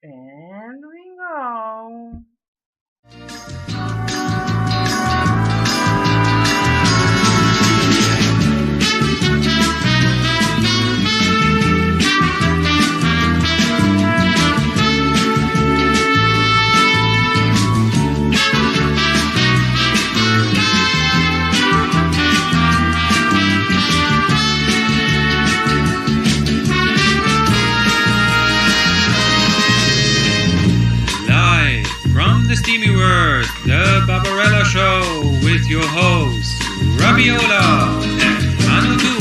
And we go. The Steamy World, the Barbarella Show with your hosts Ravijojla and Anutu.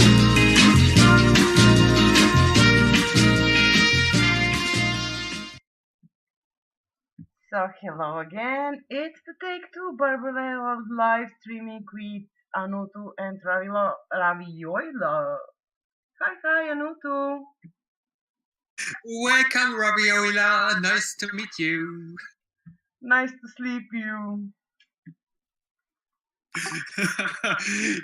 So hello again, it's the Take Two Barbarella live streaming with Anutu and Ravijojla. Hi Anutu. Welcome Ravijojla, nice to meet you. Nice to sleep you.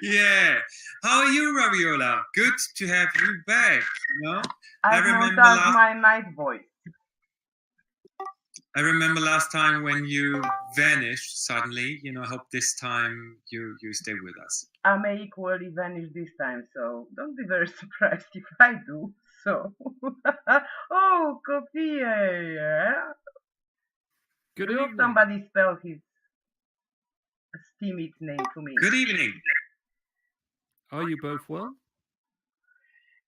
Yeah. How are you, Ravijojla? Good to have you back, you know? I remember my night voice. I remember last time when you vanished suddenly, you know, I hope this time you stay with us. I may equally vanish this time, so don't be very surprised if I do. So, oh, coffee, yeah. Good evening. Somebody spell his Steemit name to me. Good evening. Are you both well?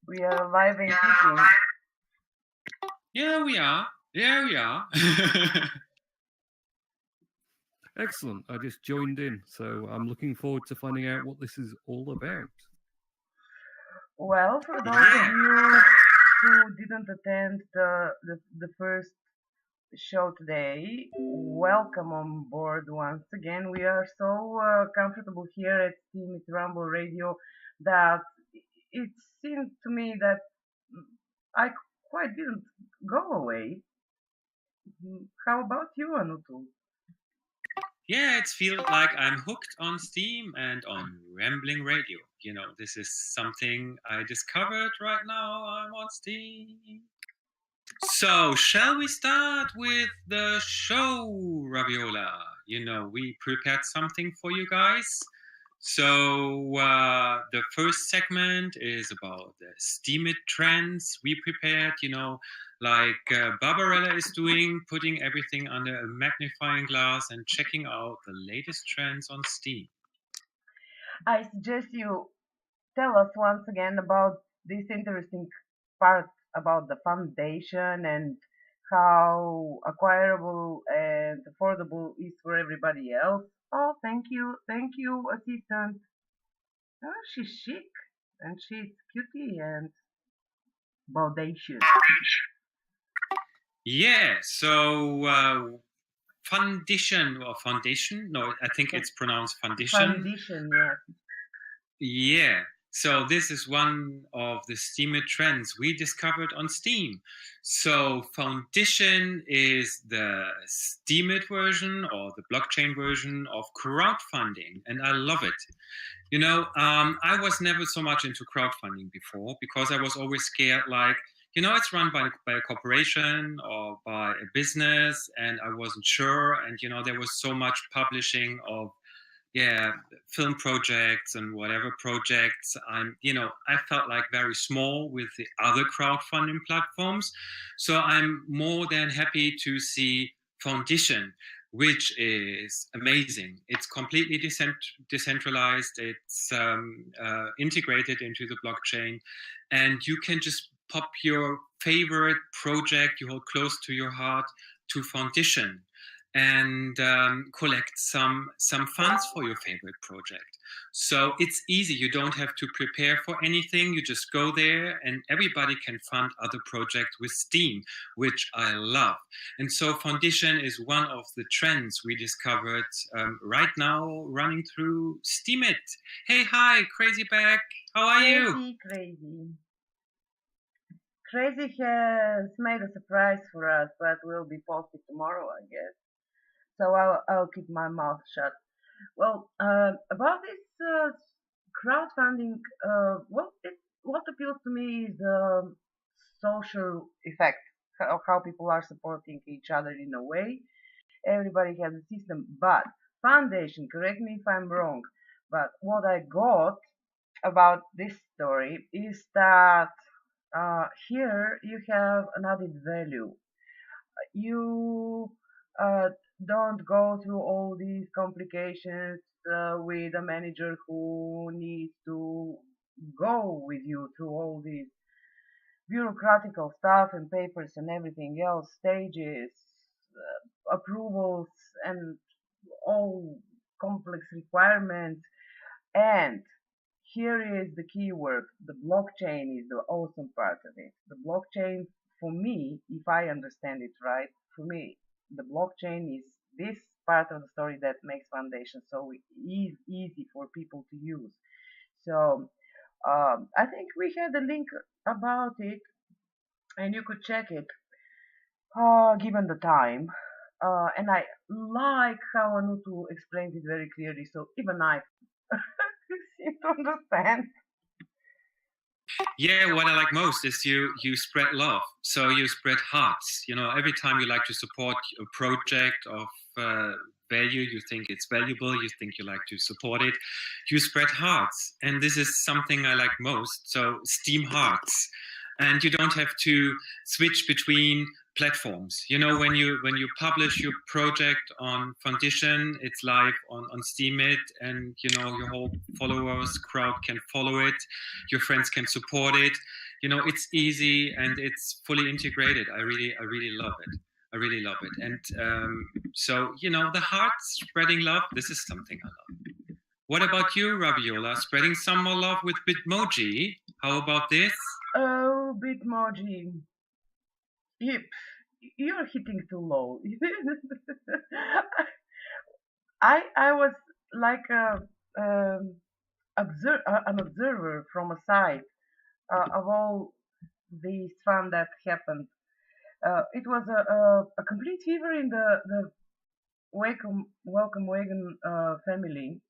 We are alive and kicking. Yeah, we are. Yeah, we are. Excellent. I just joined in, so I'm looking forward to finding out what this is all about. Well, for those of you who didn't attend the first show today, welcome on board once again. We are so comfortable here at Steemit Ramble Radio that it seemed to me that I quite didn't go away. How about you, Anutu? Yeah, it feels like I'm hooked on Steam and on Rambling Radio. You know, this is something I discovered right now. I'm on Steam. So, shall we start with the show, Ravijojla? You know, we prepared something for you guys. So, the first segment is about the Steemit trends we prepared, you know, like Barbarella is doing, putting everything under a magnifying glass and checking out the latest trends on Steam. I suggest you tell us once again about this interesting part about the foundation and how acquirable and affordable is for everybody else. Oh, thank you, assistant. Oh, she's chic and she's cutie and bodacious. Yeah, so foundation. No, I think it's pronounced foundation. Foundation, yeah. Yeah. So this is one of the Steemit trends we discovered on Steam. So Foundation is the Steemit version or the blockchain version of crowdfunding, and I love it. You know, I was never so much into crowdfunding before because I was always scared, like, you know, it's run by a corporation or by a business, and I wasn't sure. And, you know, there was so much publishing of film projects and whatever projects. I felt like very small with the other crowdfunding platforms. So I'm more than happy to see Foundation, which is amazing. It's completely decentralized. It's integrated into the blockchain, and you can just pop your favorite project you hold close to your heart to Foundation and collect some funds for your favorite project. So it's easy. You don't have to prepare for anything. You just go there and everybody can fund other projects with Steam, which I love. And so Foundation is one of the trends we discovered right now running through Steemit. Hey, hi, Crazy Back. How are you? Crazy has made a surprise for us, but will be posted tomorrow, I guess. So I'll keep my mouth shut. Well, about this crowdfunding, what appeals to me is the social effect, how people are supporting each other in a way. Everybody has a system, but foundation, correct me if I'm wrong, but what I got about this story is that here you have an added value. You uh, don't go through all these complications with a manager who needs to go with you through all these bureaucratical stuff and papers and everything else, stages, approvals, and all complex requirements. And here is the key word. The blockchain is the awesome part of it. The blockchain, for me, if I understand it right, for me, the blockchain is this part of the story that makes foundation so easy for people to use. So I think we had a link about it, and you could check it given the time. And I like how Anutu explains it very clearly, so even I seem to understand. Yeah, what I like most is you spread love. So you spread hearts. Every time you like to support a project of value, you think it's valuable, you think you like to support it, you spread hearts. And this is something I like most. So Steam hearts. And you don't have to switch between platforms. When you publish your project on Foundation, it's live on Steemit, and your whole followers crowd can follow it, your friends can support it. It's easy and it's fully integrated. I really love it. I really love it. And so the heart spreading love, this is something I love. What about you, Ravijojla? Spreading some more love with Bitmoji. How about this? Oh, Bitmoji. Yep, you're hitting too low. I was like an observer from a side of all the fun that happened. It was a complete fever in the Welcome Wagon family.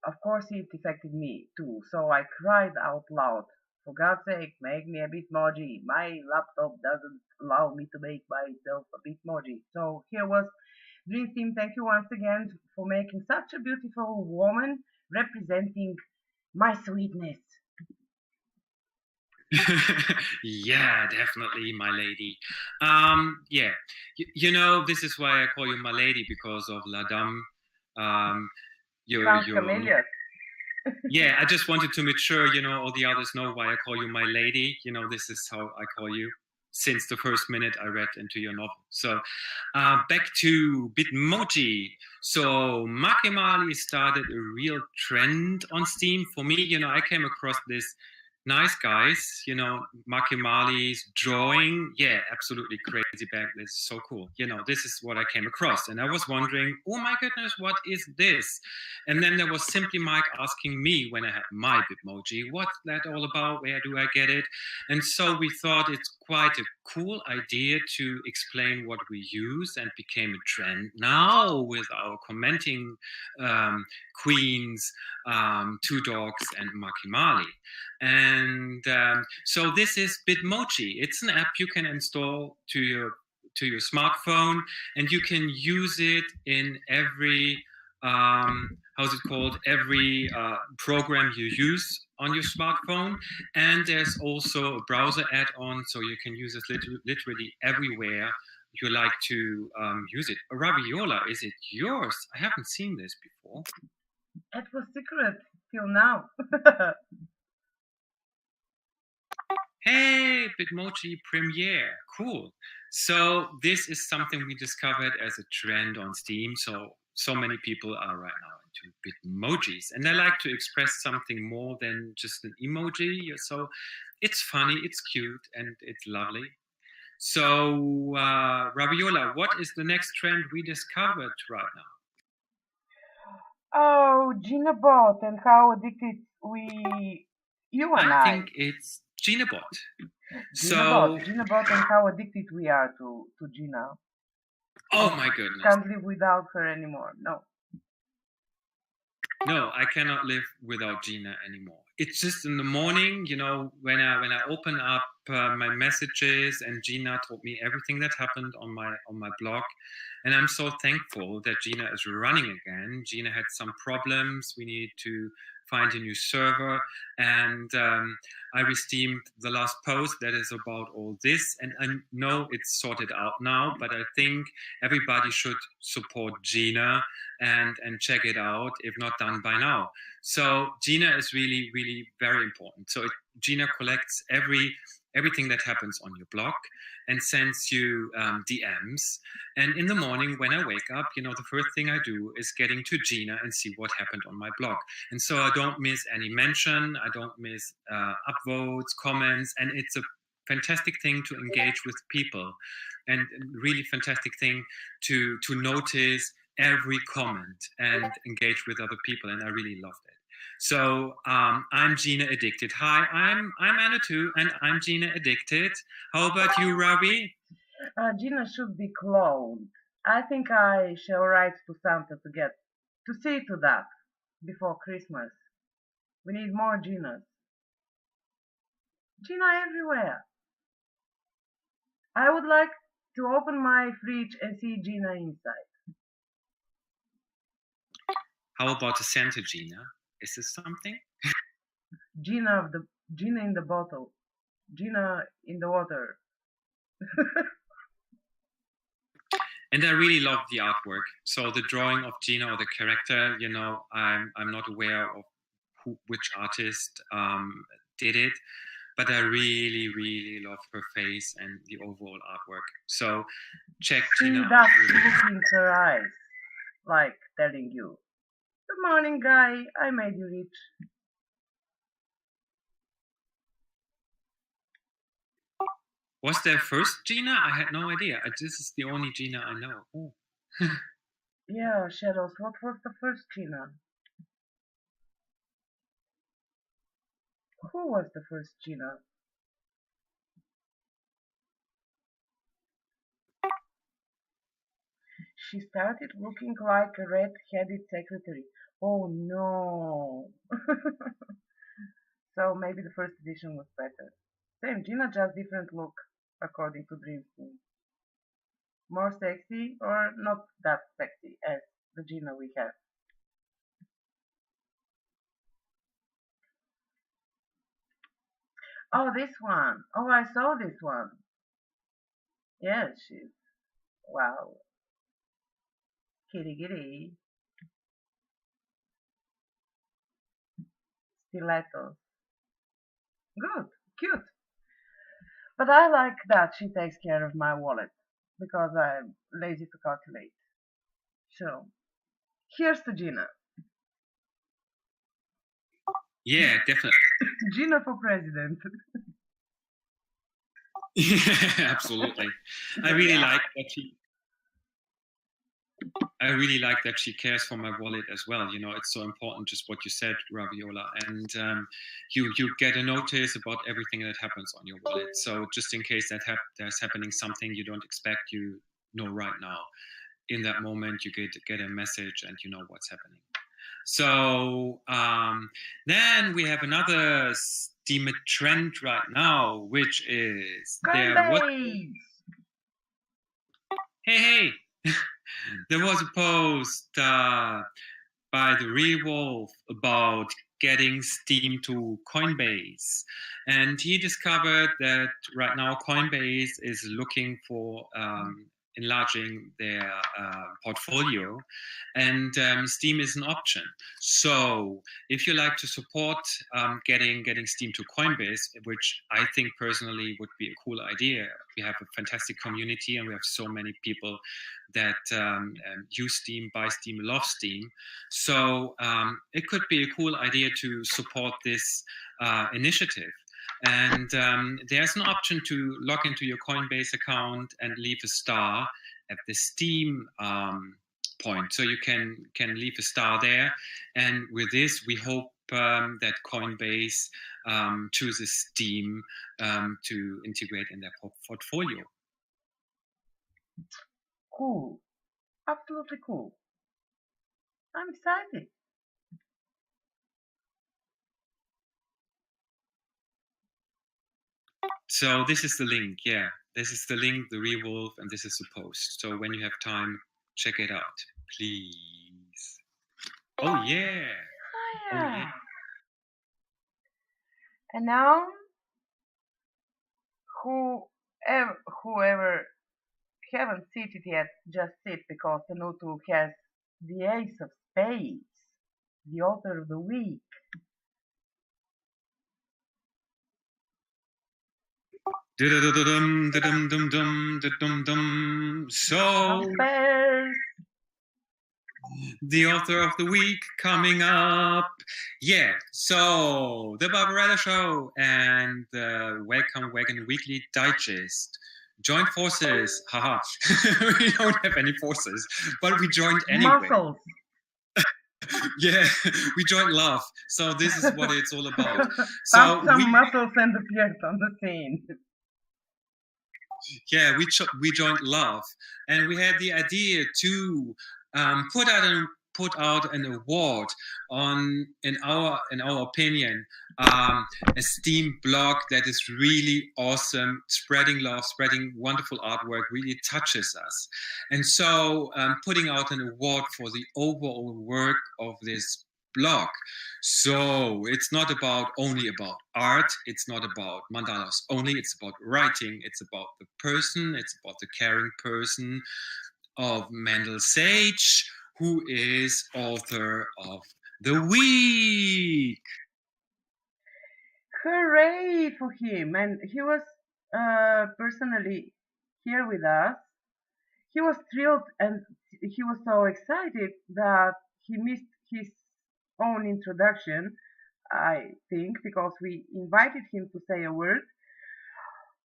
Of course, it affected me too, so I cried out loud. For God's sake, make me a Bitmoji. My laptop doesn't allow me to make myself a Bitmoji. So here was Dream Team. Thank you once again for making such a beautiful woman representing my sweetness. Yeah, definitely, my lady. Yeah, this is why I call you my lady, because of La Dame. Sounds familiar. Yeah, I just wanted to make sure, all the others know why I call you my lady. This is how I call you since the first minute I read into your novel. So back to Bitmoji. So Makemali started a real trend on Steam. For me, I came across this nice guys, Makemali's drawing. Yeah, absolutely crazy back. This is so cool. This is what I came across. And I was wondering, oh my goodness, what is this? And then there was Simply Mike asking me when I had my Bitmoji, what's that all about? Where do I get it? And so we thought it's quite a cool idea to explain what we use, and became a trend now with our commenting queens, Two Dogs and Makemali. And so this is Bitmoji. It's an app you can install to your smartphone, and you can use it in every how's it called? Every program you use on your smartphone. And there's also a browser add-on, so you can use it literally everywhere you like to use it. Ravijojla, is it yours? I haven't seen this before. It was secret till now. Hey, Bitmoji premiere, cool. So this is something we discovered as a trend on Steam. So many people are right now into Bitmojis, and they like to express something more than just an emoji. So it's funny, it's cute, and it's lovely. So Ravijojla, what is the next trend we discovered right now? Oh, Ginabot, and how addicted you and I think it's Ginabot. Ginabot, and how addicted we are to Gina. Oh my goodness. Can't live without her anymore. No. No, I cannot live without Gina anymore. It's just in the morning, when I open up my messages, and Gina told me everything that happened on my blog. And I'm so thankful that Gina is running again. Gina had some problems. We need to find a new server, and I resteamed the last post that is about all this, and I know it's sorted out now, but I think everybody should support Gina and check it out if not done by now. So Gina is really, really very important. So Gina collects everything that happens on your blog and sends you DMs. And in the morning when I wake up, the first thing I do is getting to Gina and see what happened on my blog. And so I don't miss any mention, I don't miss upvotes, comments, and it's a fantastic thing to engage with people, and really fantastic thing to notice every comment and engage with other people, and I really loved it. So I'm Gina Addicted. Hi, I'm Anutu, and I'm Gina Addicted. How about you, Ravi? Gina should be cloned. I think I shall write to Santa to see to that before Christmas. We need more Ginas. Gina everywhere. I would like to open my fridge and see Gina inside. How about the Santa Gina? Is this something? Gina in the bottle. Gina in the water. And I really love the artwork. So the drawing of Gina, or the character, I'm not aware of which artist did it, but I really, really love her face and the overall artwork. So check Gina out. That look in her eyes, like telling you, "Good morning, guy. I made you rich." Was there first Gina? I had no idea. This is the only Gina I know. Oh. Yeah, Shadows. What was the first Gina? Who was the first Gina? She started looking like a red-headed secretary. Oh no! So maybe the first edition was better. Same Gina, just different look, according to Dream Team. More sexy or not that sexy as the Gina we have. Oh, this one. Oh, I saw this one. Yes, she's... Wow. Kitty kitty. Stilettos. Good. Cute. But I like that she takes care of my wallet, because I'm lazy to calculate. So, here's to Gina. Yeah, definitely. Gina for president. Yeah, absolutely. I really like that she cares for my wallet as well. It's so important, just what you said, Ravijojla, and you get a notice about everything that happens on your wallet. So just in case there's happening something you don't expect, right now. In that moment, you get a message and you know what's happening. So then we have another Steemit trend right now, which is Hey. There was a post by the Real Wolf about getting Steem to Coinbase, and he discovered that right now Coinbase is looking for enlarging their portfolio, and Steem is an option. So if you like to support getting Steem to Coinbase, which I think personally would be a cool idea, we have a fantastic community and we have so many people that use Steem, buy Steem, love Steem. So it could be a cool idea to support this initiative. And there's an option to log into your Coinbase account and leave a star at the Steem point. So you can leave a star there. And with this, we hope that Coinbase chooses Steem to integrate in their portfolio. Cool. Absolutely cool. I'm excited. So this is the link. Yeah, this is the link, the Rewolf, and this is the post. So when you have time, check it out, please. Oh yeah. Oh, Oh yeah. yeah. And now, whoever haven't seen it yet, just sit, because Anutu has the Ace of Spades, the author of the week. So Bumpers. the author of the week coming up. Yeah, so the Barbarella show and the Welcome Wagon Weekly Digest joined forces. Haha. We don't have any forces, but we joined anyway. Muscles. Yeah, we joined love. So this is what it's all about. Pumped some muscles and appeared on the scene. Yeah, we joined love, and we had the idea to put out an award on, in our opinion, a Steam blog that is really awesome, spreading love, spreading wonderful artwork, really touches us. And so putting out an award for the overall work of this blog. So it's not only about art, it's not about mandalas only, it's about writing, it's about the person, it's about the caring person of Mendel Sage, who is author of the week. Hooray for him! And he was personally here with us. He was thrilled and he was so excited that he missed his own introduction, I think, because we invited him to say a word.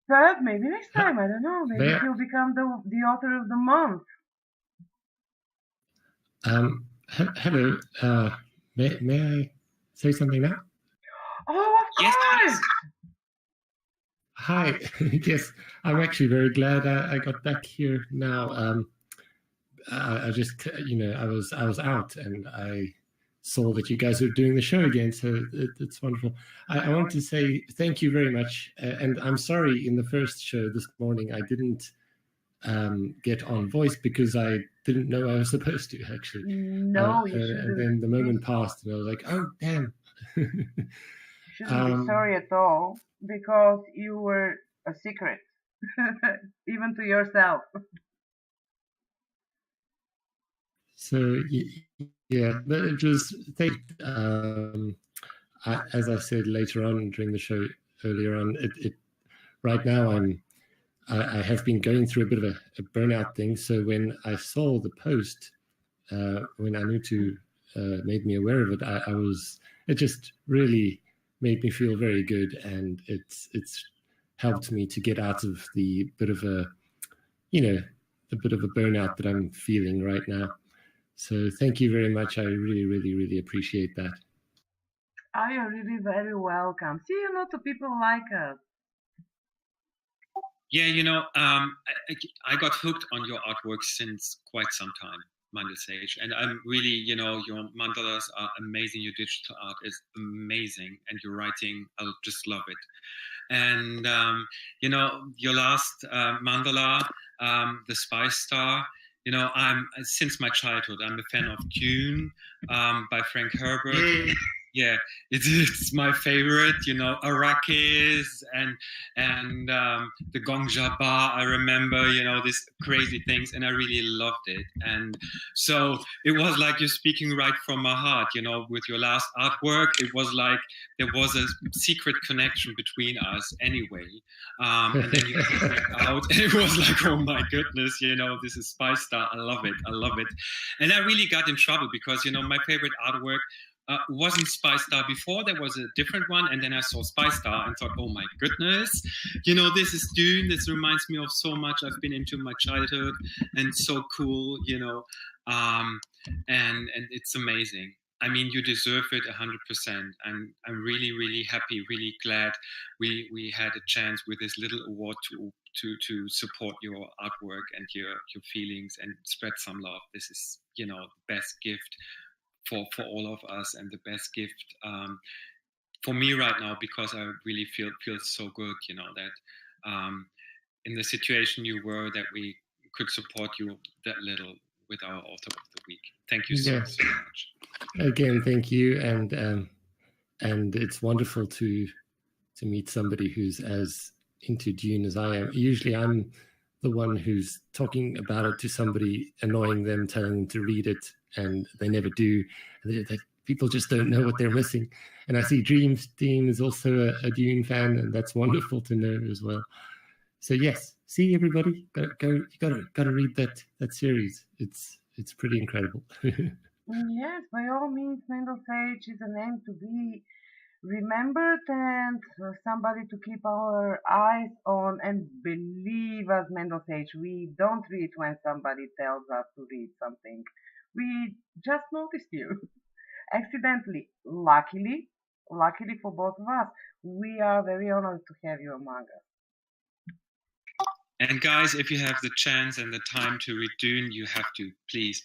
But maybe next time, I don't know. Maybe he'll become the author of the month. Hello. May I say something now? Oh, of course! Hi. Yes, I'm actually very glad I got back here now. I just, I was out and I saw that you guys were doing the show again, so it's wonderful. I want to say thank you very much, and I'm sorry in the first show this morning I didn't get on voice because I didn't know I was supposed to, actually. No, you shouldn't. And then the moment passed and I was like, oh, damn. You shouldn't be sorry at all, because you were a secret, even to yourself. So, yeah, but it was, as I said later on during the show earlier on, right now I have been going through a bit of a burnout thing. So when I saw the post, when Anutu made me aware of it, it just really made me feel very good, and it's helped me to get out of the bit of a burnout that I'm feeling right now. So thank you very much. I really, really, really appreciate that. Oh, you're really very welcome. See, to people like us. Yeah, I got hooked on your artwork since quite some time, Mendel Sage, and I'm really, your mandalas are amazing. Your digital art is amazing, and your writing, I just love it. And your last mandala, the Spy Star. I'm since my childhood. I'm a fan of Dune by Frank Herbert. Yeah, it's my favorite. Arrakis and the Gong Jabba. I remember, these crazy things, and I really loved it. And so it was like you're speaking right from my heart. With your last artwork, it was like there was a secret connection between us anyway. And then you came out, and it was like, oh my goodness, this is Spy Star. I love it. And I really got in trouble because, my favorite artwork wasn't Spy Star before. There was a different one, and then I saw Spy Star and thought, oh my goodness, this is Dune. This reminds me of so much I've been into my childhood, and so cool, and it's amazing. I mean, you deserve it 100%. I'm really, really happy, really glad we had a chance with this little award to support your artwork and your feelings and spread some love. This is, the best gift for all of us, and the best gift for me right now, because I really feel so good, that in the situation you were, that we could support you that little with our author of the week. Thank you so much. Again, thank you, and it's wonderful to meet somebody who's as into Dune as I am. Usually, I'm the one who's talking about it to somebody, annoying them, telling them to read it, and they never do. People just don't know what they're missing. And I see Dream's team is also a Dune fan, and that's wonderful to know as well. So yes, see everybody, you gotta read that series. It's pretty incredible. Yes, by all means, Mendel's Age is a name to be remembered and somebody to keep our eyes on. And believe us, Mendel's Age, we don't read when somebody tells us to read something. We just noticed you accidentally. Luckily for both of us, we are very honored to have you among us. And guys, if you have the chance and the time to read Dune, you have to, please.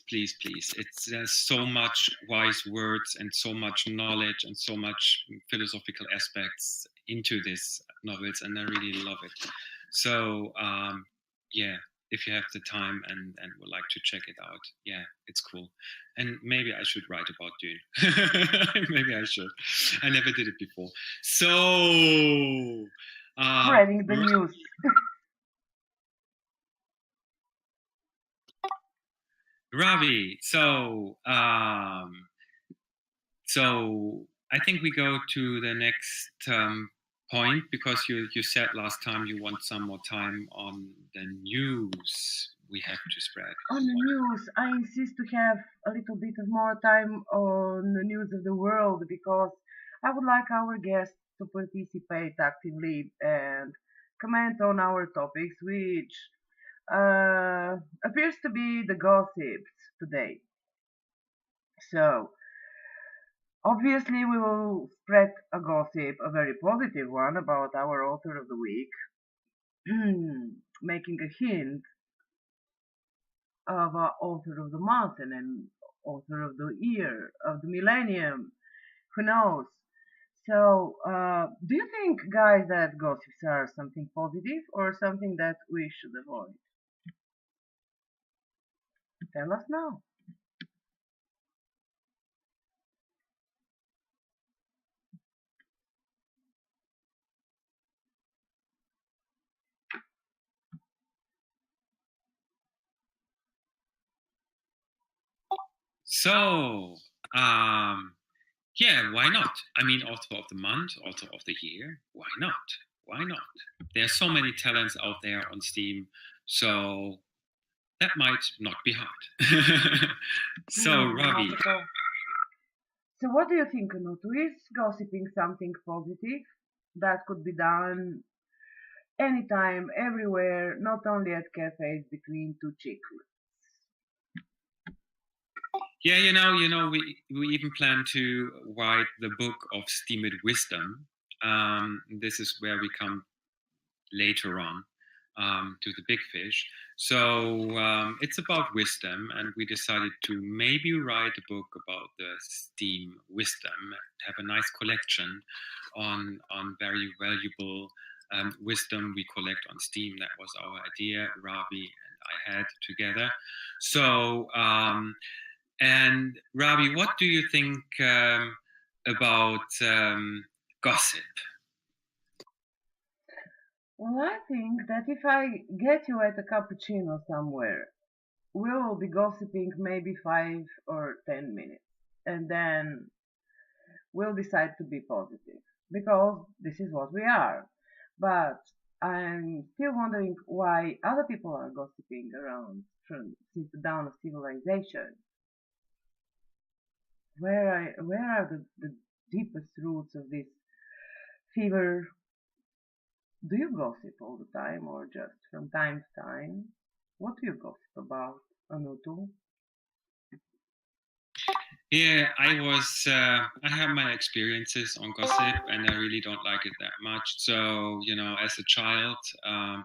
There's so much wise words and so much knowledge and so much philosophical aspects into these novels, and I really love it. So, if you have the time and would like to check it out, it's cool. And maybe I should write about Dune. Maybe I should. I never did it before. So, spreading the news. Ravi, so I think we go to the next point, because you said last time you want some more time on the news we have to spread. On the news, I insist to have a little bit of more time on the news of the world, because I would like our guests to participate actively and comment on our topics, which appears to be the gossips today. So, obviously, we will spread a gossip, a very positive one, about our author of the week, making a hint of our author of the month and then author of the year, of the millennium. Who knows? So, do you think, guys, that gossips are something positive or something that we should avoid? Tell us now. So, why not? I mean, author of the month, author of the year, why not? Why not? There are so many talents out there on Steam, so that might not be hard. So, Ravi. So what do you think, Anutu? Is gossiping something positive that could be done anytime, everywhere, not only at cafes between two chiclets? Yeah, we even plan to write the book of Steemit Wisdom. This is where we come later on to the big fish. So it's about wisdom, and we decided to maybe write a book about the Steam wisdom, have a nice collection on very valuable wisdom we collect on Steam. That was our idea, Ravi and I had together. So, and Ravi, what do you think about gossip? Well, I think that if I get you at a cappuccino somewhere, we will be gossiping maybe 5 or 10 minutes, and then we'll decide to be positive, because this is what we are. But I'm still wondering why other people are gossiping around since the dawn of civilization. Where are the deepest roots of this fever? Do you gossip all the time or just from time to time? What do you gossip about, Anutu? Yeah, I have my experiences on gossip, and I really don't like it that much. So, as a child,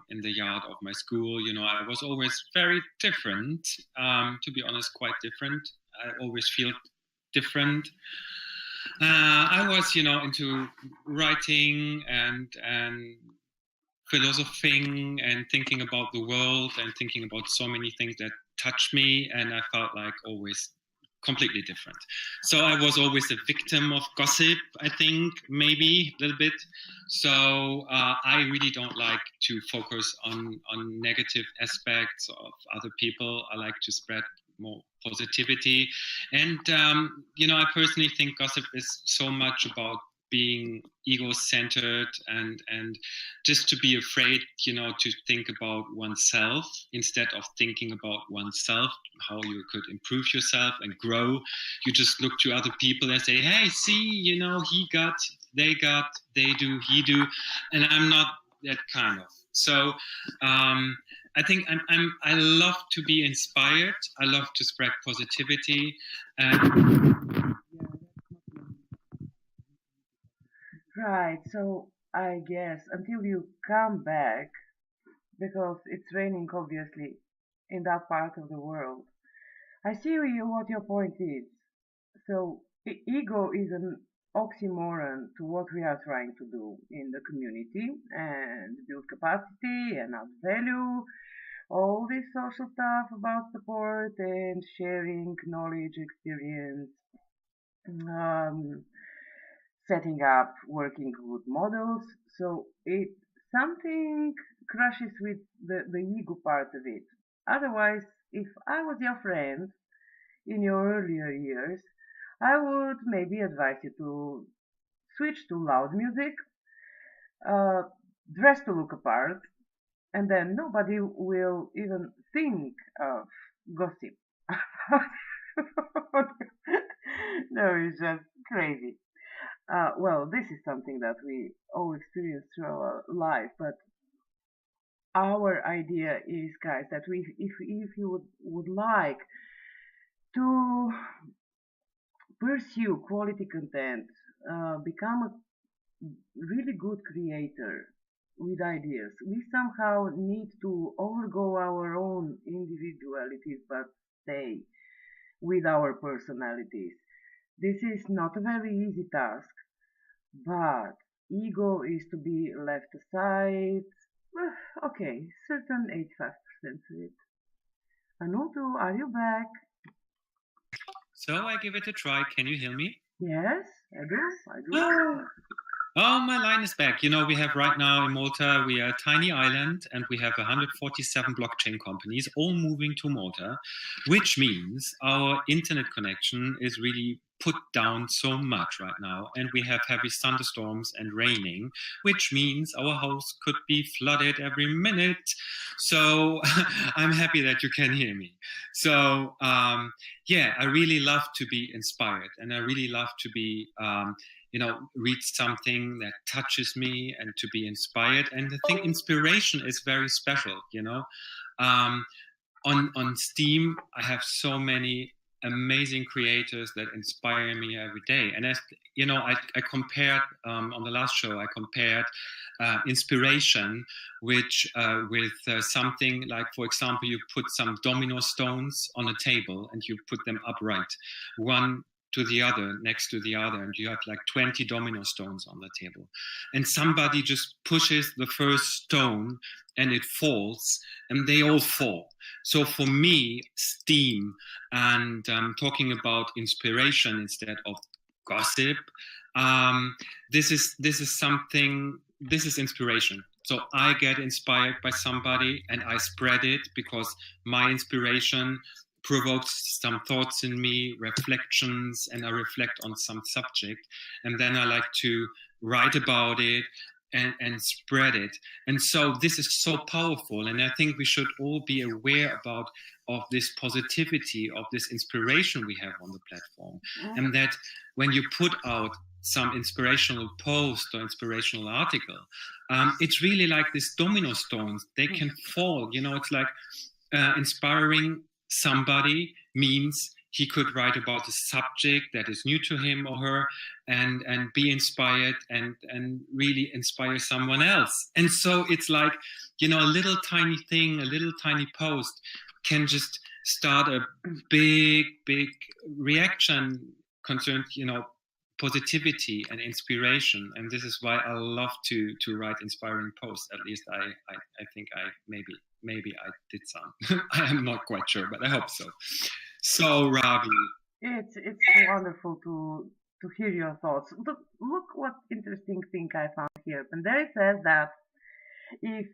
in the yard of my school, I was always very different, to be honest, quite different. I always feel different. I was, into writing and philosophing and thinking about the world and thinking about so many things that touched me, and I felt like always completely different. So I was always a victim of gossip, I think, maybe a little bit. So I really don't like to focus on negative aspects of other people. I like to spread more positivity. And, I personally think gossip is so much about being ego-centered and just to be afraid, to think about oneself instead of thinking about oneself, how you could improve yourself and grow. You just look to other people and say, hey, see, he got, they got, they do, he do. And I'm not that kind of. So I think I love to be inspired. I love to spread positivity. Right, so I guess until you come back, because it's raining obviously in that part of the world, I see what your point is. So ego is an oxymoron to what we are trying to do in the community and build capacity and add value, all this social stuff about support and sharing knowledge, experience, setting up working group models. So it something crushes with the ego part of it. Otherwise, if I was your friend in your earlier years, I would maybe advise you to switch to loud music, dress to look apart, and then nobody will even think of gossip. No, it's just crazy. Well, this is something that we all experience through our life, but our idea is, guys, that if you would like to pursue quality content, become a really good creator with ideas, we somehow need to overgo our own individualities, but stay with our personalities. This is not a very easy task, but ego is to be left aside. Well, okay, certain 85% of it. Anutu, are you back? So I give it a try. Can you hear me? Yes, I do. Oh, my line is back. We have right now in Malta, we are a tiny island and we have 147 blockchain companies all moving to Malta, which means our internet connection is really put down so much right now. And we have heavy thunderstorms and raining, which means our house could be flooded every minute. So I'm happy that you can hear me. So I really love to be inspired, and I really love to be read something that touches me and to be inspired. And I think inspiration is very special, on Steam, I have so many amazing creators that inspire me every day. And as I compared on the last show, I compared inspiration with something like, for example, you put some domino stones on a table and you put them upright, one to the other, next to the other, and you have like 20 domino stones on the table. And somebody just pushes the first stone and it falls, and they all fall. So for me, Steam and talking about inspiration instead of gossip, this is inspiration. So I get inspired by somebody and I spread it because my inspiration provokes some thoughts in me, reflections, and I reflect on some subject. And then I like to write about it and spread it. And so this is so powerful. And I think we should all be aware of this positivity, of this inspiration we have on the platform. And that when you put out some inspirational post or inspirational article, it's really like these domino stones. They can fall. It's like inspiring somebody means he could write about a subject that is new to him or her and be inspired and really inspire someone else. And so it's like, a little tiny thing, a little tiny post can just start a big reaction concerned, positivity and inspiration, and this is why I love to write inspiring posts. At least I think I maybe I did some. I am not quite sure, but I hope so. So Ravi, It's wonderful to hear your thoughts. Look what interesting thing I found here. And there it says that if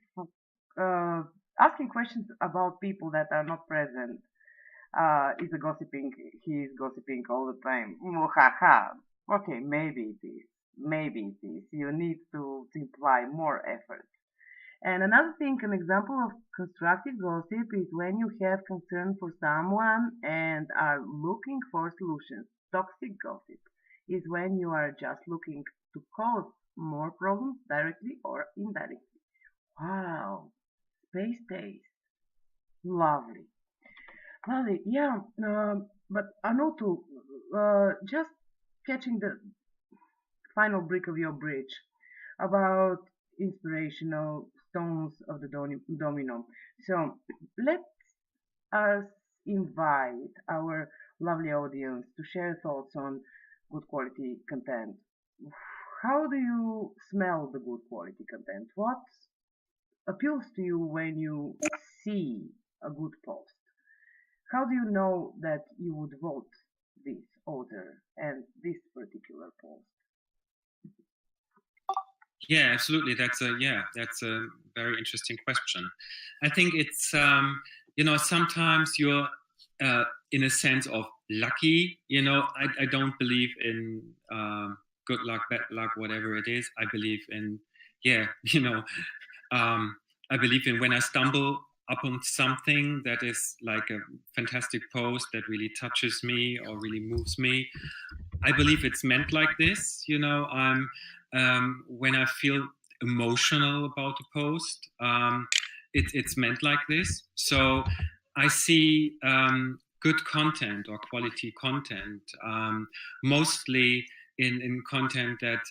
asking questions about people that are not present is a gossiping, he is gossiping all the time. Muhaha. Okay, maybe it is. Maybe it is. You need to imply more effort. And another thing, an example of constructive gossip is when you have concern for someone and are looking for solutions. Toxic gossip is when you are just looking to cause more problems directly or indirectly. Wow, space taste. Lovely. Lovely, yeah. But Anutu, just catching the final brick of your bridge about inspirational stones of the domino. So let us invite our lovely audience to share thoughts on good quality content. How do you smell the good quality content? What appeals to you when you see a good post? How do you know that you would vote this author and this particular post? yeah, absolutely. That's a very interesting question. I think it's sometimes you're in a sense of lucky. I don't believe in good luck, bad luck, whatever it is. I believe in I believe in when I stumble upon something that is like a fantastic post that really touches me or really moves me. I believe it's meant like this. When I feel emotional about a post, it's meant like this. So I see good content or quality content, mostly in content that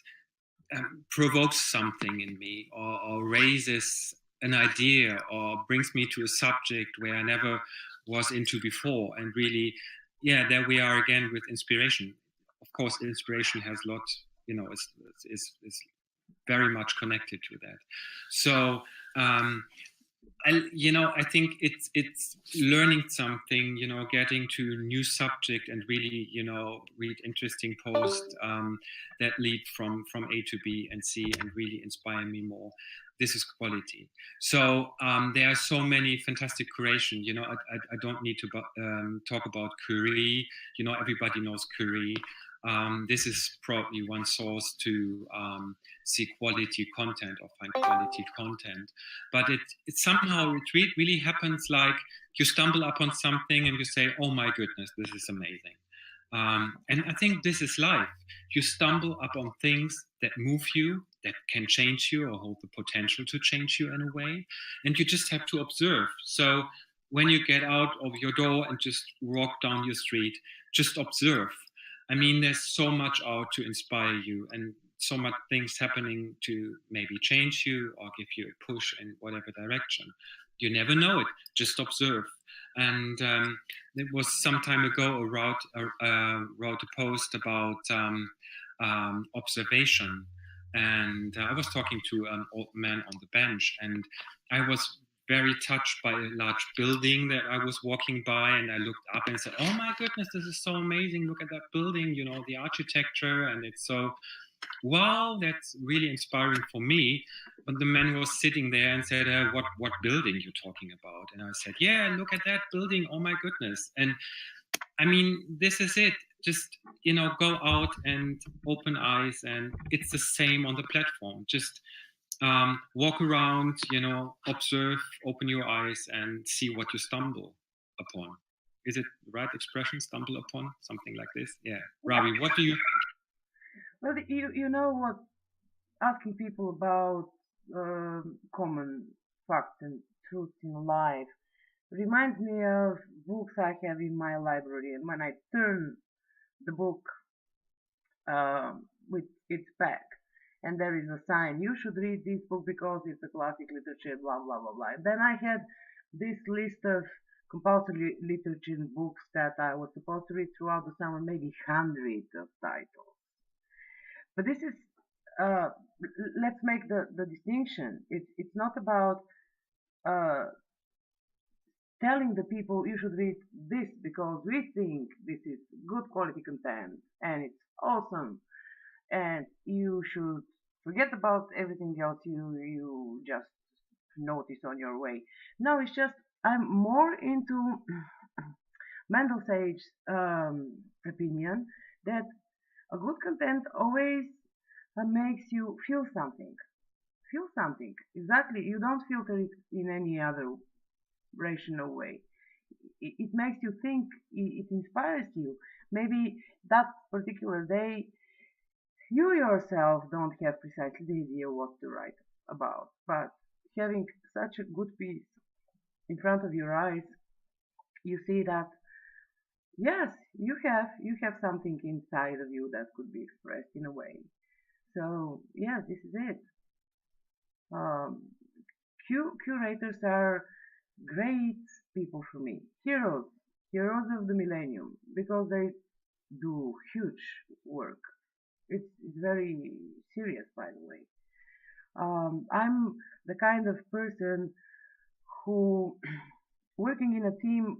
provokes something in me or raises an idea or brings me to a subject where I never was into before. And really, there we are again with inspiration. Of course, inspiration has lots, is very much connected to that. So, I think it's learning something, getting to new subject and really, read interesting posts that lead from A to B and C and really inspire me more. This is quality. So there are so many fantastic creation. I don't need to talk about Curie. Everybody knows Curie. This is probably one source to see quality content or find quality content. But it somehow really happens like you stumble upon something and you say, oh my goodness, this is amazing. And I think this is life. You stumble upon things that move you, that can change you or hold the potential to change you in a way. And you just have to observe. So when you get out of your door and just walk down your street, just observe. I mean, there's so much out to inspire you and so much things happening to maybe change you or give you a push in whatever direction. You never know it. Just observe. And it was some time ago I wrote a post about observation. And I was talking to an old man on the bench, and I was very touched by a large building that I was walking by, and I looked up and said, oh my goodness, this is so amazing. Look at that building, the architecture, and it's so, wow, that's really inspiring for me. But the man was sitting there and said, what building you talking about? And I said, yeah, look at that building, oh my goodness. And I mean, this is it. Just, go out and open eyes, and it's the same on the platform. Just walk around, observe, open your eyes, and see what you stumble upon. Is it the right expression, stumble upon? Something like this? Yeah. Ravi, what do you think? Well, you know what? Asking people about common facts and truths in life reminds me of books I have in my library. And when I turn the book with its back, and there is a sign, you should read this book because it's a classic literature, blah, blah, blah, blah. Then I had this list of compulsory literature books that I was supposed to read throughout the summer, maybe hundreds of titles. But this is, let's make the distinction. It's not about uh, telling the people you should read this because we think this is good quality content and it's awesome, and you should forget about everything else you just notice on your way. No, it's just I'm more into Mendel's opinion that a good content always makes you feel something. Feel something. Exactly. You don't filter it in any other rational way. It makes you think. It inspires you. Maybe that particular day, you yourself don't have precisely the idea what to write about, but having such a good piece in front of your eyes, you see that yes, you have something inside of you that could be expressed in a way. So yeah, this is it. Um, Curators are great people for me, heroes of the millennium, because they do huge work. It's very serious, by the way. I'm the kind of person who, working in a team,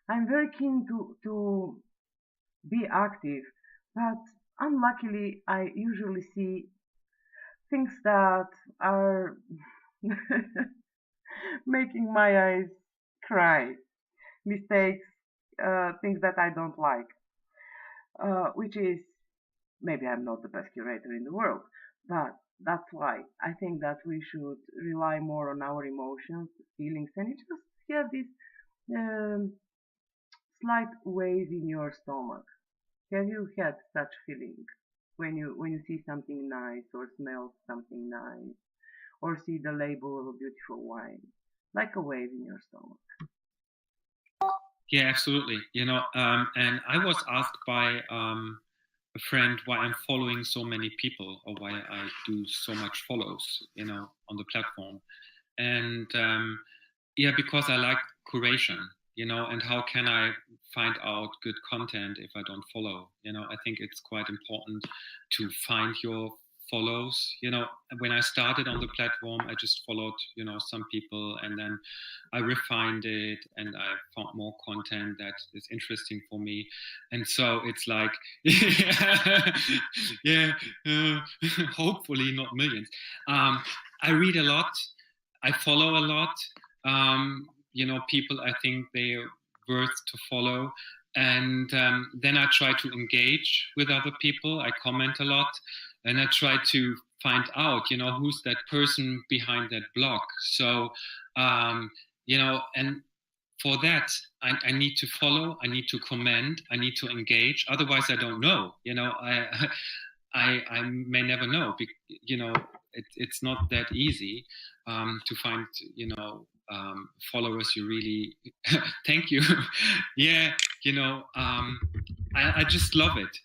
I'm very keen to be active, but unluckily, I usually see things that are making my eyes cry, mistakes, things that I don't like, which is maybe I'm not the best curator in the world, but that's why I think that we should rely more on our emotions, feelings, and you just have this um, slight wave in your stomach. Have you had such feeling when you see something nice or smell something nice or see the label of a beautiful wine, like a wave in your stomach? Yeah, absolutely. And I was asked by a friend why I'm following so many people or why I do so much follows, on the platform. And yeah, because I like curation, and how can I find out good content if I don't follow? I think it's quite important to find your follows. When I started on the platform, I just followed, some people, and then I refined it and I found more content that is interesting for me. And so it's like, yeah, hopefully not millions. I read a lot. I follow a lot. People I think they're worth to follow. And then I try to engage with other people. I comment a lot. And I try to find out, who's that person behind that blog. So, and for that, I need to follow, I need to comment, I need to engage. Otherwise, I don't know. I may never know. It's not that easy to find, followers you really. Thank you. Yeah, I just love it.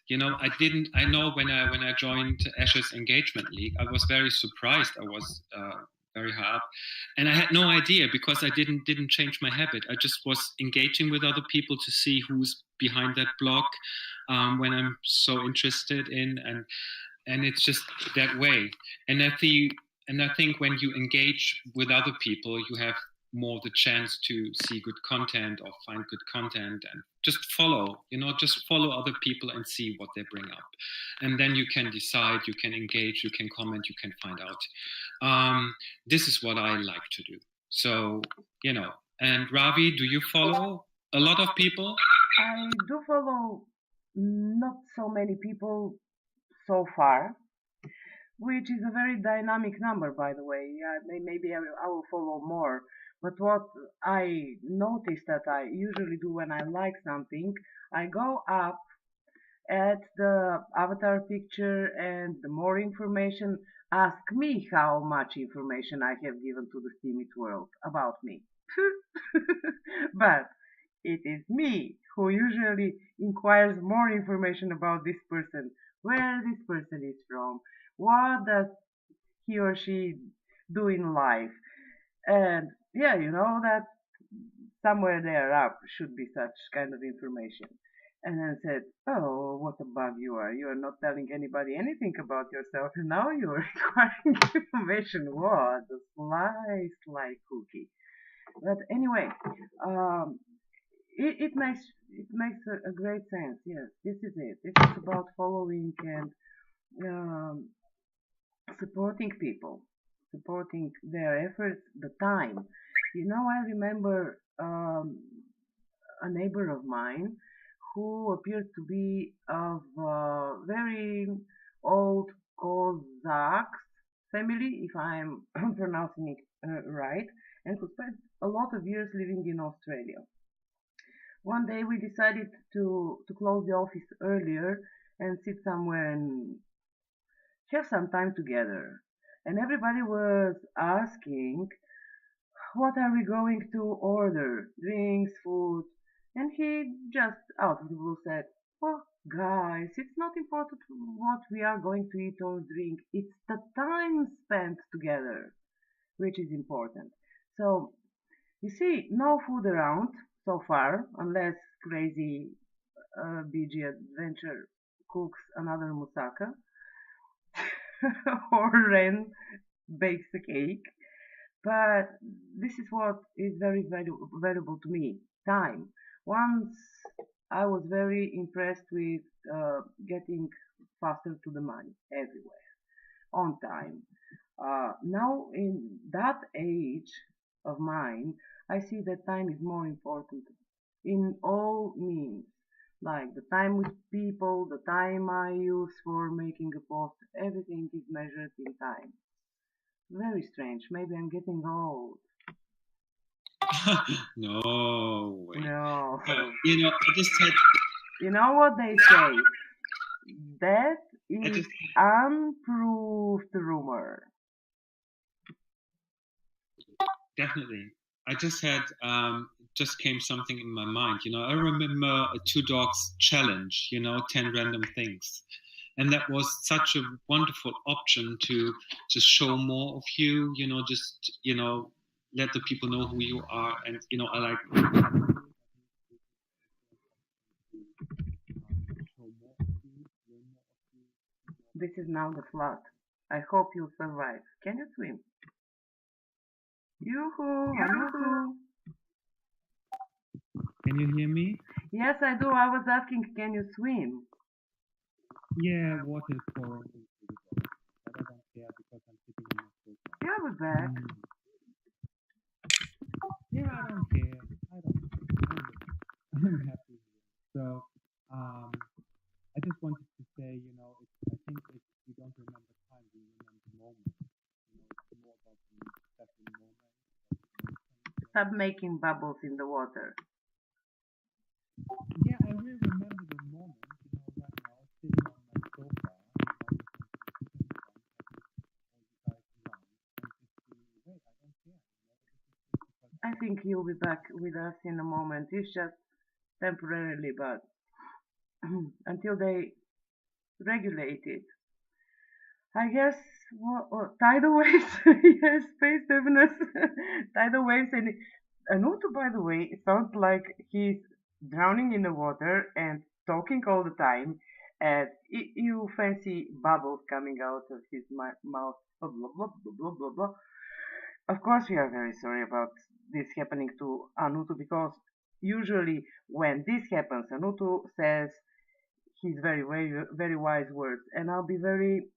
I know when I joined Ashes Engagement League, I was very surprised. I was very high up, and I had no idea because I didn't change my habit. I just was engaging with other people to see who's behind that blog when I'm so interested in, and it's just that way. And I think when you engage with other people, you have more the chance to see good content or find good content and just follow other people and see what they bring up. And then you can decide, you can engage, you can comment, you can find out. This is what I like to do. So, and Ravi, do you follow a lot of people? I do follow not so many people so far, which is a very dynamic number, by the way. Maybe I will follow more. But what I notice that I usually do when I like something, I go up at the avatar picture and the more information, ask me how much information I have given to the Steemit world about me. But it is me who usually inquires more information about this person, where this person is from, what does he or she do in life, and yeah, that somewhere there up should be such kind of information. And then said, "Oh, what a bug you are! You are not telling anybody anything about yourself, and now you are requiring information." What a sly cookie! But anyway, um, it makes a great sense. Yes, this is it. This is about following and um, supporting people, supporting their efforts, the time. I remember a neighbor of mine who appeared to be of very old Cossacks family, if I'm pronouncing it right, and who spent a lot of years living in Australia. One day we decided to close the office earlier and sit somewhere and have some time together. And everybody was asking, what are we going to order? Drinks, food? And he just out of the blue said, "Well, guys, it's not important what we are going to eat or drink. It's the time spent together which is important." So, you see, no food around so far, unless crazy BG Adventure cooks another moussaka or Ren bakes a cake. But this is what is very valuable to me, time. Once I was very impressed with getting faster to the money everywhere, on time. Now, in that age of mine, I see that time is more important in all means. Like the time with people, the time I use for making a post, everything is measured in time. Very strange. Maybe I'm getting old. No way. No. I just had. You know what they say? That is unproved rumor. Definitely. I just came something in my mind. I remember a Two Dogs challenge, 10 random things. And that was such a wonderful option to just show more of you, let the people know who you are. And, I like This is now the flood. I hope you'll survive. Can you swim? Yoo-hoo, Anutu. Can you hear me? Yes, I do. I was asking, can you swim? Yeah, water is pouring into the boat. But I don't care because I'm sitting on my sofa. Yeah, we're back. Yeah, I don't care. I'm happy. So, I just wanted to say, I think if we don't remember time, we remember moments. It's more about the special moment. Stop making bubbles in the water. Yeah, I really remember the moment, right now, sitting on my sofa, I think you'll be back with us in a moment. It's just temporarily, but until they regulate it. I guess tidal waves, yes, space turbulence, tidal waves, and Anutu, by the way, it sounds like he's drowning in the water and talking all the time, and you fancy bubbles coming out of his mouth, blah blah blah blah blah blah blah. Of course, we are very sorry about this happening to Anutu because usually when this happens, Anutu says his very wise words, and I'll be very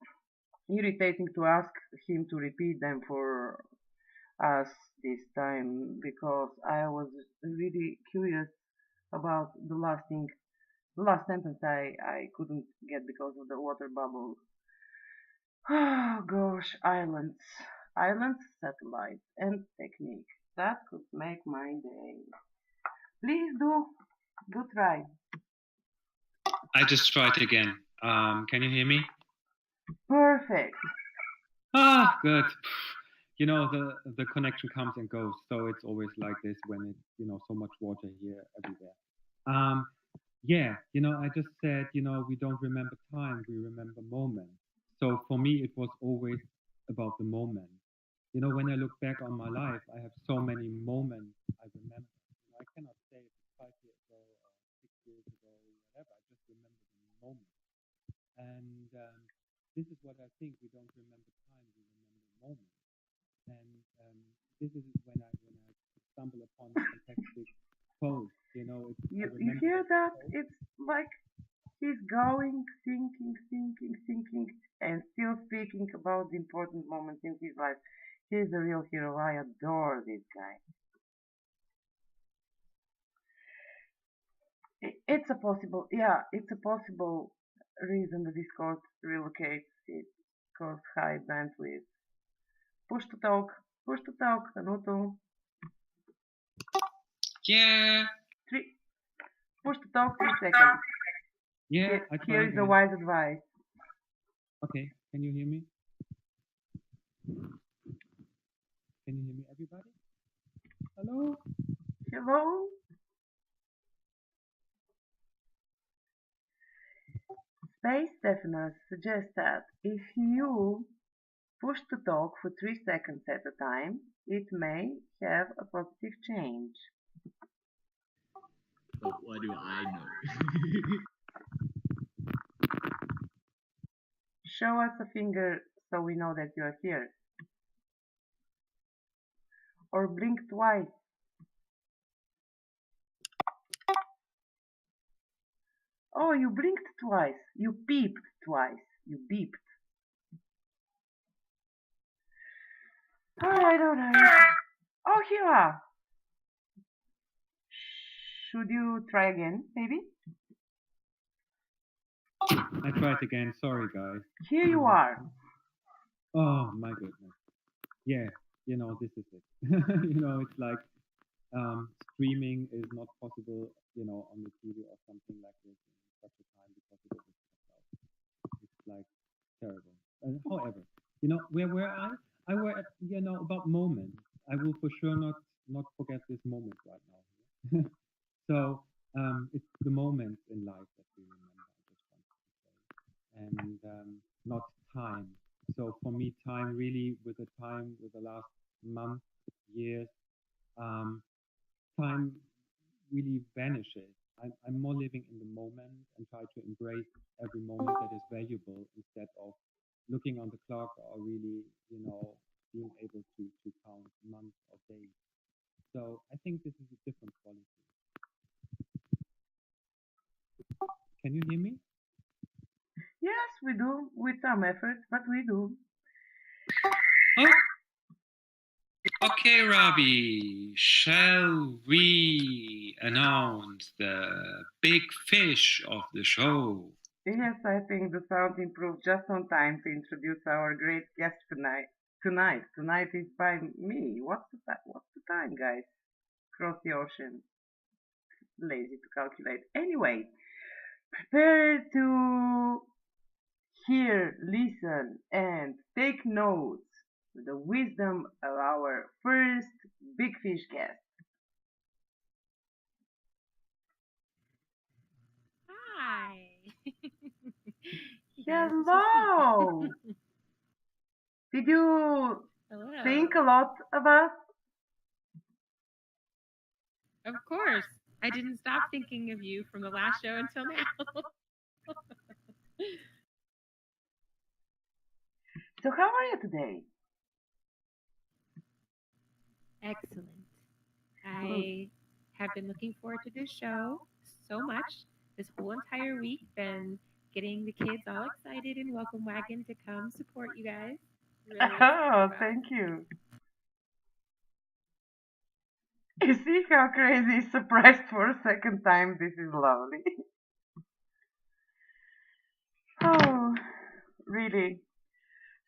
irritating to ask him to repeat them for us this time because I was really curious about the last sentence I couldn't get because of the water bubbles. Oh gosh, islands, satellites, and technique. That could make my day. Please do try. I just tried again. Can you hear me? Perfect. Good. The connection comes and goes, so it's always like this when it's so much water here everywhere. I just said we don't remember time, we remember moments. So for me, it was always about the moment. When I look back on my life, I have so many moments I remember. I cannot say if it's 5 years ago or 6 years ago, And this is what I think. We don't remember time, we remember moments. And this is when I stumble upon a fantastic post. You know, you hear that? It's like he's going, thinking, and still speaking about the important moments in his life. He's the real hero. I adore this guy. It's a possible reason the Discord relocates. It goes high bandwidth. Push to talk, Anutu. Yeah. Push to talk 3 seconds. Yeah, here is a wise advice. Okay, can you hear me? Can you hear me, everybody? Hello? Hello? Space Definers suggests that if you push to talk for 3 seconds at a time, it may have a positive change. But what do I know? Show us a finger so we know that you are here. Or blink twice. Oh, you blinked twice. You peeped twice. You beeped. Alright. Oh, here you are. Should you try again, maybe? I tried again. Sorry, guys. Here you are. Oh, my goodness. Yeah, you know, this is it. You know, it's like streaming is not possible, you know, on the TV or something like this in such a time because of the stuff. It's like terrible. However, you know, where were I? I were at, you know, about moments. I will for sure not forget this moment right now. So it's the moments in life that we remember, I just want to say, and not time. So for me, time really, with the last month, years, time really vanishes. I'm more living in the moment and try to embrace every moment that is valuable instead of looking on the clock or really, you know, being able to count months or days. So I think this is a different quality. Can you hear me? Yes, we do, with some effort, but we do. Oh. Okay, Ravi, shall we announce the big fish of the show? Yes, I think the sound improved just on time to introduce our great guest tonight. Tonight is by me. What's the time, guys? Cross the ocean. Lazy to calculate. Anyway, prepare to hear, listen, and take notes with the wisdom of our first big fish guest. Hi. Hello. Did you think a lot of us? Of course. I didn't stop thinking of you from the last show until now. So how are you today? Excellent. I have been looking forward to this show so much. This whole entire week, been getting the kids all excited in Welcome Wagon to come support you guys. Really Thank you. You see how crazy is surprised for a second time? This is lovely. Oh, really.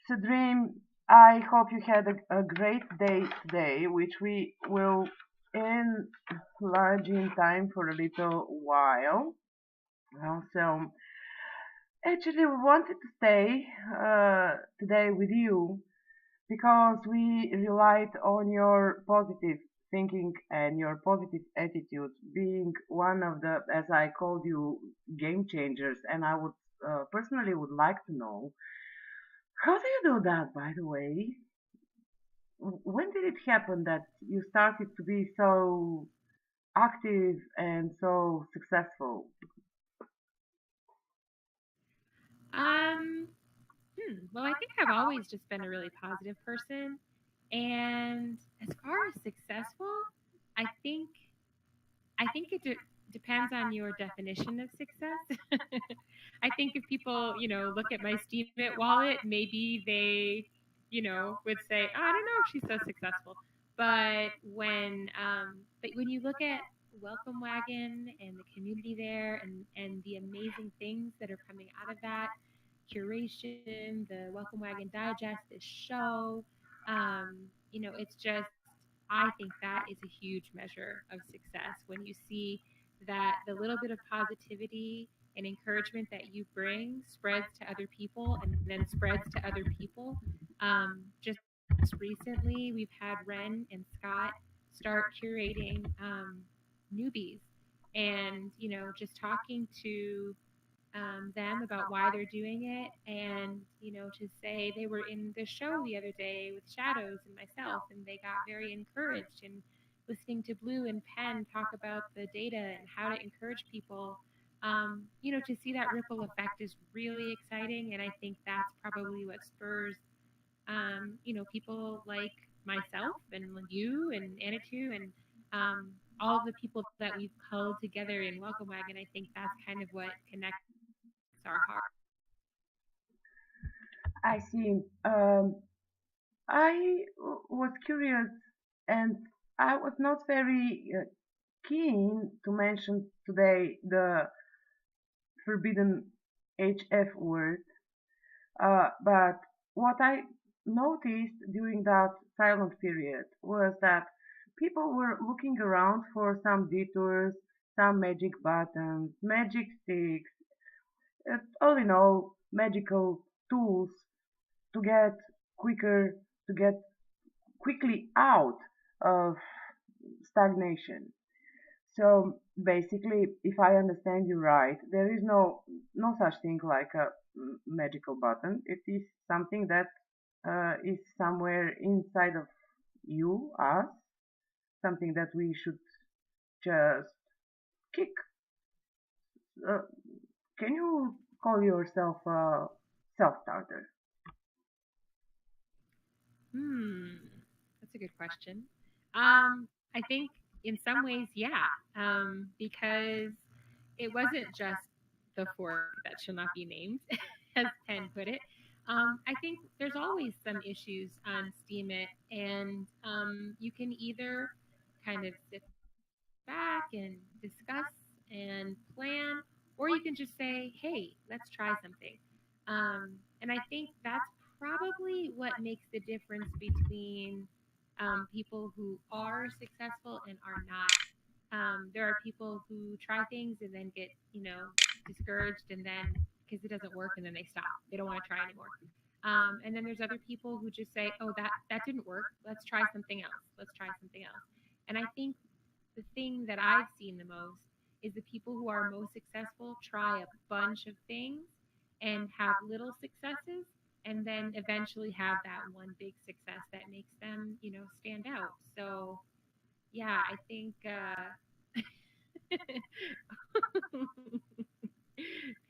So Dream, I hope you had a great day today, which we will enlarge in time for a little while. So actually we wanted to stay today with you because we relied on your positive thinking and your positive attitude being one of the, as I called you, game changers. And I would personally would like to know, how do you do that, by the way? When did it happen that you started to be so active and so successful? Um, well, I think I've always just been a really positive person. And as far as successful, I think it depends on your definition of success. I think if people, look at my Steemit wallet, maybe they, would say, oh, I don't know if she's so successful. But when you look at Welcome Wagon and the community there and the amazing things that are coming out of that, curation, the Welcome Wagon Digest, this show, it's just, I think that is a huge measure of success when you see that the little bit of positivity and encouragement that you bring spreads to other people and then spreads to other people. Just recently, we've had Ren and Scott start curating newbies and, just talking to them about why they're doing it, and to say they were in the show the other day with Shadows and myself, and they got very encouraged, and listening to Blue and Penn talk about the data and how to encourage people. To see that ripple effect is really exciting, and I think that's probably what spurs people like myself and you and Anitu and all of the people that we've culled together in Welcome Wagon. I think that's kind of what connects our hearts. I see. I was curious, and I was not very keen to mention today the forbidden HF word, but what I noticed during that silent period was that people were looking around for some detours, some magic buttons, magic sticks, all in all, magical tools to get quicker, to get quickly out of stagnation. So basically, if I understand you right, there is no such thing like a magical button. It is something that is somewhere inside of you, us, something that we should just kick. Uh, can you call yourself a self-starter? Hmm, that's a good question. I think in some ways, yeah, because it wasn't just the fork that shall not be named, as Penn put it. I think there's always some issues on Steemit, and you can either kind of sit back and discuss and plan, or you can just say, hey, let's try something. And I think that's probably what makes the difference between people who are successful and are not. There are people who try things and then get, discouraged, and then because it doesn't work, and then they stop. They don't want to try anymore. And then there's other people who just say, oh, that didn't work. Let's try something else. Let's try something else. And I think the thing that I've seen the most is the people who are most successful try a bunch of things and have little successes, and then eventually have that one big success that makes them, stand out. So, yeah, I think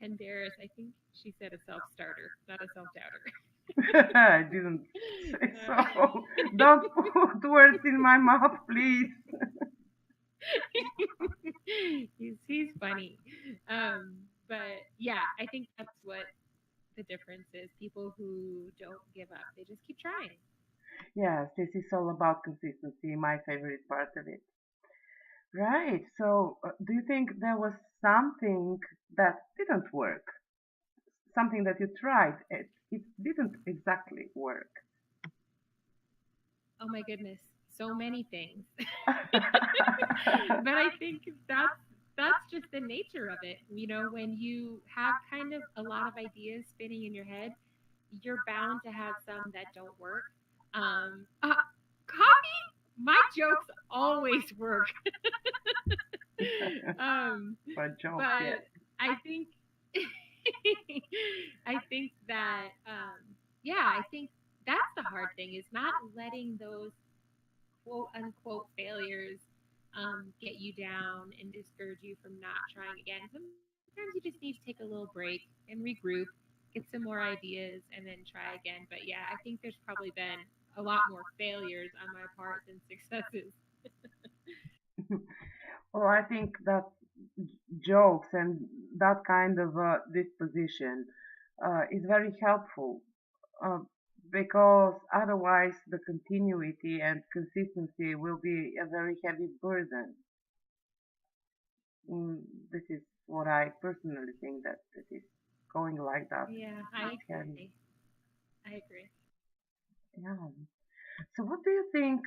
Penderis, I think she said a self-starter, not a self-doubter. I didn't say so. Don't put words in my mouth, please. he's funny. But yeah, I think that's what the difference is. People who don't give up, they just keep trying. Yes, this is all about consistency, my favorite part of it. Right, so do you think there was something that didn't work? Something that you tried, it didn't exactly work. Oh my goodness, so many things. But I think that's just the nature of it. When you have kind of a lot of ideas spinning in your head, you're bound to have some that don't work. Coffee, my jokes always work. But joke, But yes. I think I think that I think that's the hard thing, is not letting those quote unquote failures get you down and discourage you from not trying again. Sometimes you just need to take a little break and regroup get some more ideas, and then try again. But yeah, I think there's probably been a lot more failures on my part than successes. Well, I think that jokes and that kind of disposition is very helpful uh, because otherwise the continuity and consistency will be a very heavy burden. Mm, this is what I personally think, that it is going like that. Yeah, I Can, agree. I agree. yeah. So what do you think?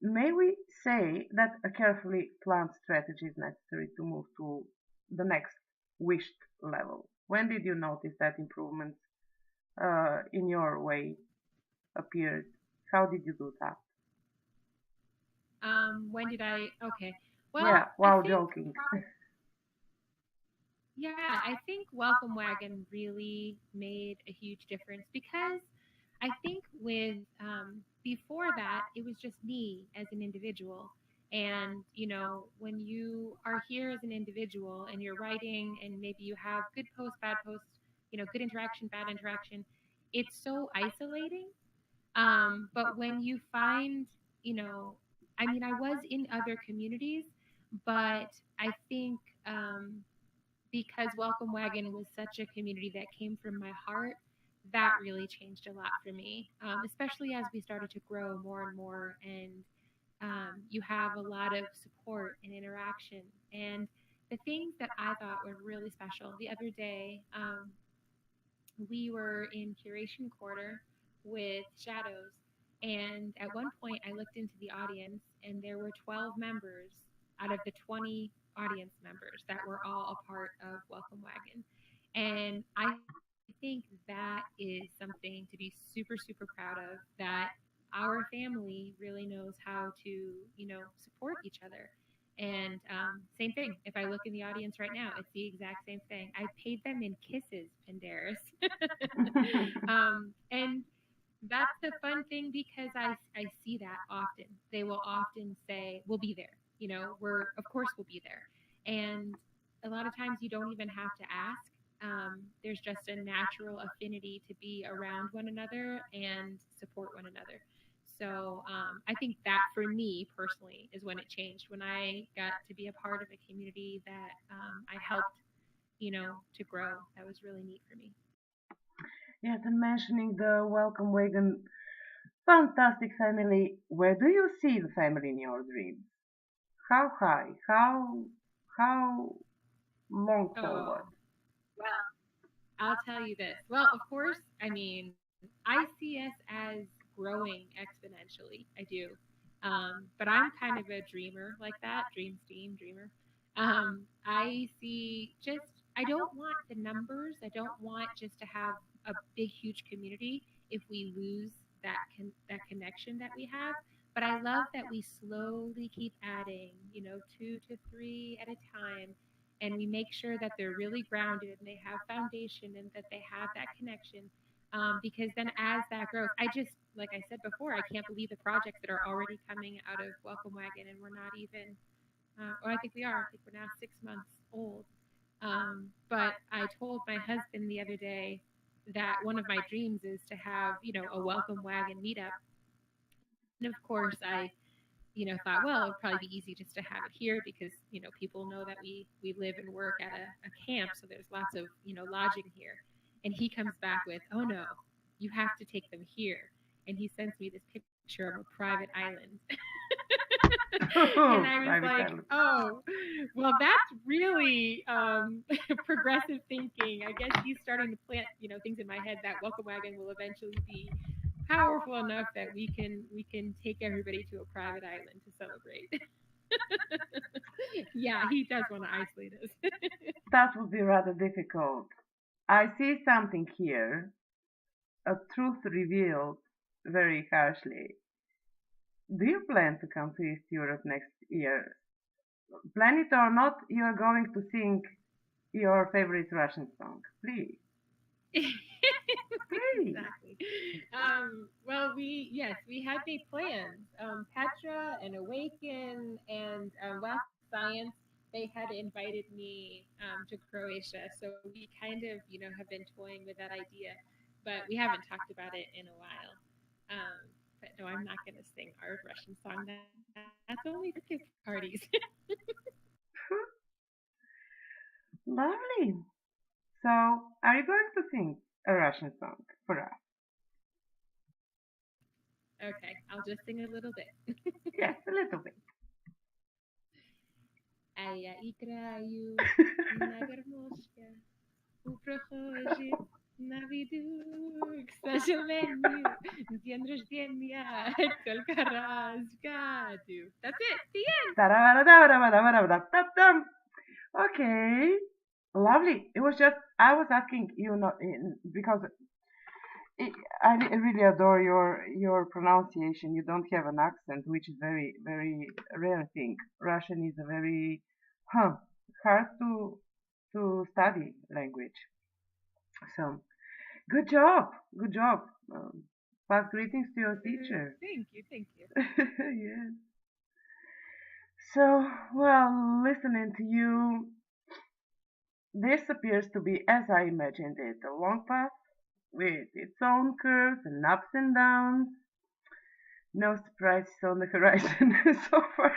May we say that a carefully planned strategy is necessary to move to the next wished level? When did you notice that improvements in your way appeared? How did you do that? When did I? Okay. Well, Yeah, I while think joking. yeah, I think Welcome Wagon really made a huge difference because I think with before that it was just me as an individual, and when you are here as an individual and you're writing and maybe you have good posts, bad posts, good interaction, bad interaction, it's so isolating. But when you find, I mean, I was in other communities, but I think because Welcome Wagon was such a community that came from my heart, that really changed a lot for me, especially as we started to grow more and more. And you have a lot of support and interaction. And the things that I thought were really special the other day, we were in curation quarter with shadows, and at one point I looked into the audience and there were 12 members out of the 20 audience members that were all a part of Welcome Wagon. And I think that is something to be super super proud of, that our family really knows how to support each other. And same thing. If I look in the audience right now, it's the exact same thing. I paid them in kisses, Penderis. And that's the fun thing because I see that often. They will often say, "We'll be there." Of course we'll be there. And a lot of times you don't even have to ask. There's just a natural affinity to be around one another and support one another. So I think that for me personally is when it changed, when I got to be a part of a community that I helped, to grow. That was really neat for me. Yes, and mentioning the Welcome Wagon fantastic family, where do you see the family in your dreams? How high? How long Oh, forward? well, I'll tell you this. Well, of course, I mean, I see us as growing exponentially. I do. But I'm kind of a dreamer like that, dream steam dreamer. I see just, I don't want the numbers. I don't want just to have a big, huge community if we lose that connection that we have. But I love that we slowly keep adding, 2 to 3 at a time, and we make sure that they're really grounded and they have foundation and that they have that connection. Because then as that grows, I just, like I said before, I can't believe the projects that are already coming out of Welcome Wagon, and we're not even, or I think we are, I think we're now 6 months old. But I told my husband the other day that one of my dreams is to have, a Welcome Wagon meetup. And of course, I thought, well, it would probably be easy just to have it here because, people know that we live and work at a camp, so there's lots of, lodging here. And he comes back with, oh no, you have to take them here. And he sends me this picture of a private island. And I was Private like, island. oh, well, that's really progressive thinking. I guess he's starting to plant, things in my head that Welcome Wagon will eventually be powerful enough that we can take everybody to a private island to celebrate. Yeah, he does want to isolate us. That would be rather difficult. I see something here, a truth revealed very harshly. Do you plan to come to East Europe next year? Plan it or not, you are going to sing your favorite Russian song. Please, please. Exactly. Well, we had made plans. Petra and Awaken and West Science. they had invited me to Croatia. So we kind of, have been toying with that idea, but we haven't talked about it in a while. But no, I'm not going to sing our Russian song. That's only for kids' parties. Lovely. So, are you going to sing a Russian song for us? Okay, I'll just sing a little bit. Yes, a little bit. А я играю на гармошке у прохожих на виду. К сожалению, день рождения только раз в году. That's it. The end. Ta-da-da-da-da-da-da-da-da-da-da. Okay, lovely. It was just I was asking you not because I really adore your pronunciation. You don't have an accent, which is very very rare thing. Russian is a very hard to study language. So good job, good job. Fast greetings to your teacher. Thank you, thank you. Yes. So well, listening to you, this appears to be as I imagined it, a long path with its own curves and ups and downs. No surprises on the horizon so far.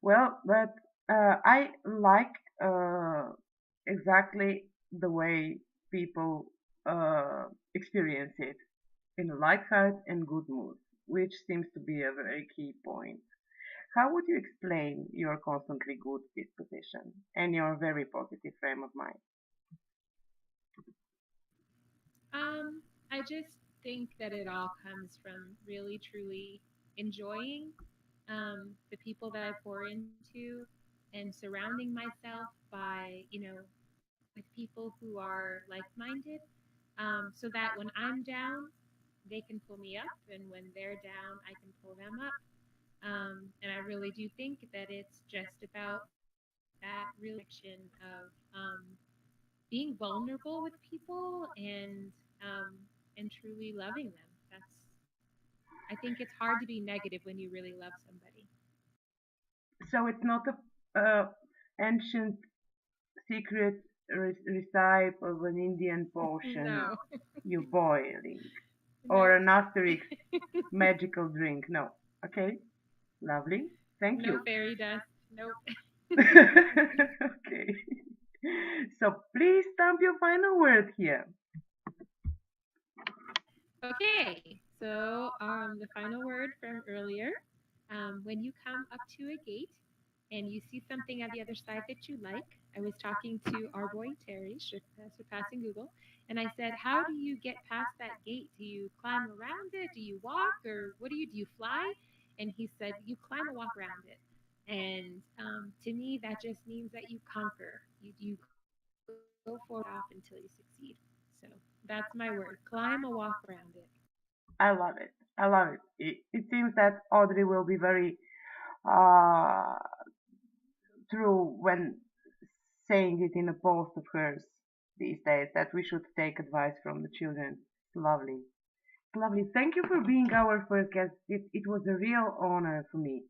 Well, but I like exactly the way people experience it in a light heart and good mood, which seems to be a very key point. How would you explain your constantly good disposition and your very positive frame of mind? I just think that it all comes from really, truly enjoying the people that I pour into and surrounding myself by, with people who are like minded, so that when I'm down, they can pull me up, and when they're down, I can pull them up. And I really do think that it's just about that real connection of being vulnerable with people and truly loving them. I think it's hard to be negative when you really love somebody. So it's not a ancient secret recipe of an Indian potion No. you boiling No. or an Asterix magical drink. No. Okay. Lovely. Thank No you. fairy dust. Nope. Okay. So please stamp your final word here. Okay, so the final word from earlier. When you come up to a gate and you see something at the other side that you like, I was talking to our boy Terry, surpassing Google, and I said, "How do you get past that gate? Do you climb around it? Do you walk, or what do you do? You fly?" And he said, "You climb or walk around it." And to me, that just means that you conquer. You go forward off until you succeed. So that's my word. Climb or walk around it. I love it. I love it. It seems that Audrey will be very uh, true when saying it in a post of hers these days that we should take advice from the children. Lovely. Lovely. Thank you for being our first guest. It was a real honor for me.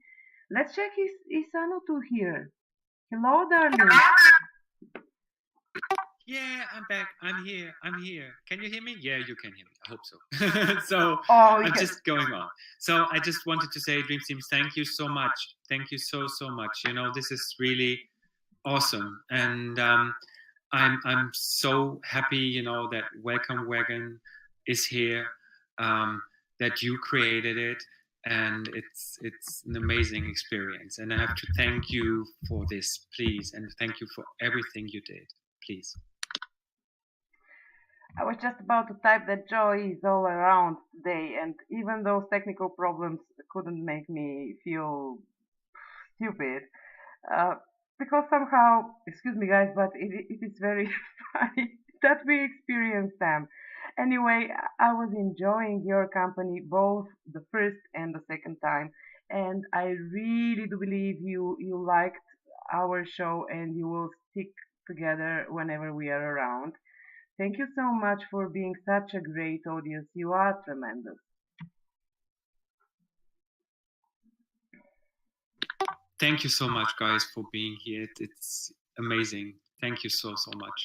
Let's check his Anutu here. Hello, darling. Yeah, I'm back. I'm here. I'm here. Can you hear me? Yeah, you can hear me. I hope so. So I'm just going on. So I just wanted to say, Dream Teams, thank you so much. Thank you so much. This is really awesome, and I'm so happy. That Welcome Wagon is here. That you created it, and it's an amazing experience. And I have to thank you for this, please, and thank you for everything you did, please. I was just about to type that joy is all around today, and even those technical problems couldn't make me feel stupid. Because somehow, excuse me guys, but it is very funny that we experience them. Anyway, I was enjoying your company both the first and the second time, and I really do believe you liked our show and you will stick together whenever we are around. Thank you so much for being such a great audience. You are tremendous. thank you so much, guys, for being here. It's amazing. Thank you so much.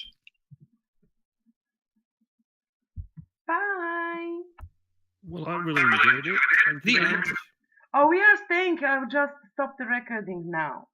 Bye. Well, I really enjoyed it. Thank you very much. Oh, we are staying. I've just stopped the recording now.